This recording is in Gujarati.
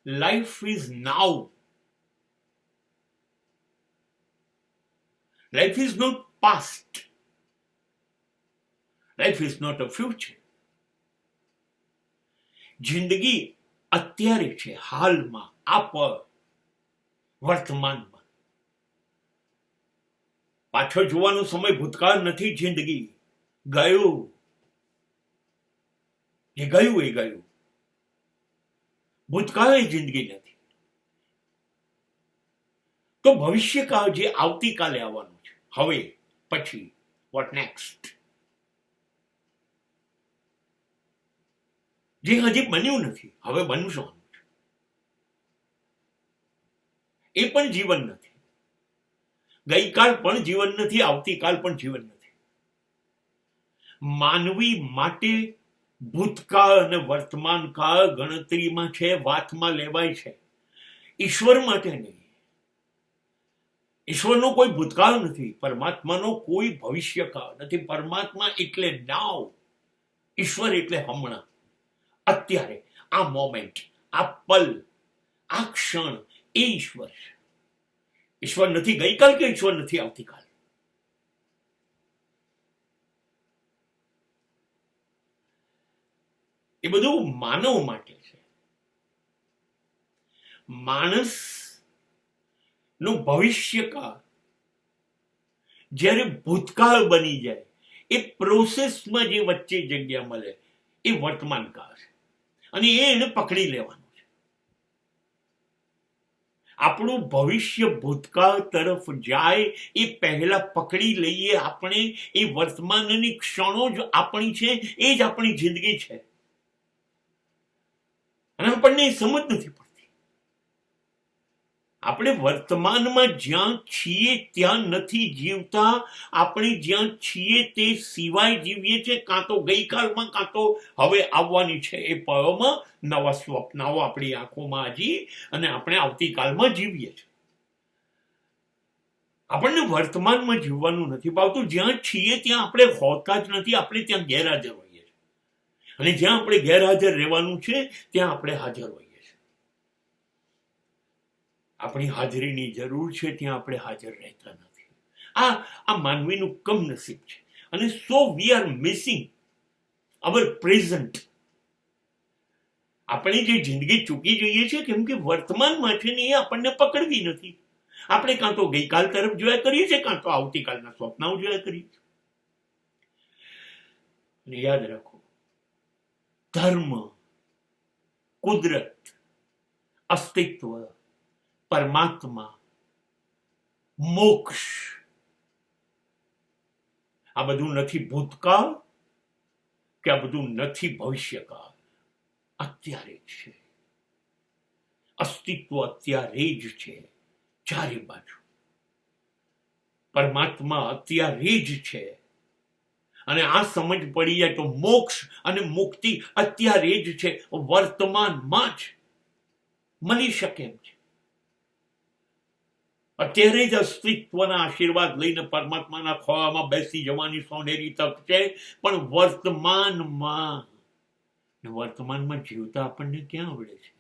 Life is now. Life is not past. Life is not a future. જિંદગી અત્યારે છે, હાલમાં, આ પળ, વર્તમાનમાં. પાછળ જોવાનો સમય ભૂતકાળ નથી. જિંદગી ગયું, એ ગયું, એ ગયું. ભૂતકાળ એ જિંદગી નથી. તો ભવિષ્યકાળ જે આવતીકાલે આવવાનું છે, હવે, પછી, વોટ નેક્સ્ટ, જે હજી બન્યું નથી, હવે બનવાનું છે, એ પણ જીવન નથી. ગઈકાલ પણ જીવન નથી, આવતીકાલ પણ જીવન નથી. માનવી માટે ભૂતકાળ અને વર્તમાન કાળ ગણતરીમાં છે, વાતમાં લેવાય છે. ઈશ્વર માટે નહીં. ઈશ્વરનો કોઈ ભૂતકાળ નથી, પરમાત્માનો કોઈ ભવિષ્યકાળ નથી. પરમાત્મા એટલે નાવ, ઈશ્વર એટલે હમણાં, અત્યારે, આ મોમેન્ટ, આ પલ, આ ક્ષણ, એ ઈશ્વર છે. ઈશ્વર નથી ગઈકાલ કે ઈશ્વર નથી આવતીકાલ. એ બધું માનવ માટે છે. માણસ નું ભવિષ્યકાળ જ્યારે ભૂતકાળ બની જાય, એ પ્રોસેસમાં જે વચ્ચે જગ્યા મળે, એ વર્તમાન કાળ છે. અને એને પકડી લેવાનું છે. આપણું ભવિષ્ય ભૂતકાળ તરફ જાય એ પહેલા પકડી લઈએ આપણે. એ વર્તમાનની ક્ષણો જ આપણી છે, એ જ આપણી જિંદગી છે. અને આપણને સમજ નથી પડતી. આપણે વર્તમાનમાં જ્યાં છીએ ત્યાં નથી જીવતા. આપણે જ્યાં છીએ તે સિવાય જીવીએ છીએ. કાં તો ગઈકાલમાં, કાં તો હવે આવવાની છે એ પળોમાં નવા સ્વપ્નાઓ આપણી આંખોમાં હજી, અને આપણે આવતીકાલમાં જીવીએ છીએ. આપણને વર્તમાનમાં જીવવાનું નથી ભાવતું. જ્યાં છીએ ત્યાં આપણે હોતા જ નથી. આપણે ત્યાં ગેરહાજર હોઈએ છીએ. અને જ્યાં આપણે ગેરહાજર રહેવાનું છે ત્યાં આપણે હાજર હોઈએ. આપણી હાજરીની જરૂર છે, ત્યાં આપણે હાજર રહેતા નથી. આ માનવીનું કમનસીબ છે. અને so we are missing our present. આપણે જે જિંદગી ચૂકી જઈએ છીએ કેમ કે વર્તમાનમાં છે ને એ આપણને પકડવી નથી. આપણે કાં તો ગઈકાલ તરફ જોયા કરીએ છીએ, કાં તો આવતીકાલના સ્વપ્નાઓ જોયા કરીએ છીએ. અને યાદ રાખો, ધર્મ, કુદરત, અસ્તિત્વ, પરમાત્મા, મોક્ષ, આ બધું નથી ભૂતકાળ કે આ બધું નથી ભવિષ્યકાળ. અત્યારે જ છે. અસ્તિત્વ અત્યારે જ છે, ચારે બાજુ. પરમાત્મા અત્યારે જ છે. અને આ સમજ પડી જાય તો મોક્ષ અને મુક્તિ અત્યારે જ છે, વર્તમાનમાં જ મળી શકે એમ છે. અત્યારે જ અસ્તિત્વના આશીર્વાદ લઈને પરમાત્માના ખોળામાં બેસી જવાની સોનેરી તક છે. પણ વર્તમાનમાં જીવતા આપણને ક્યાં આવડે છે?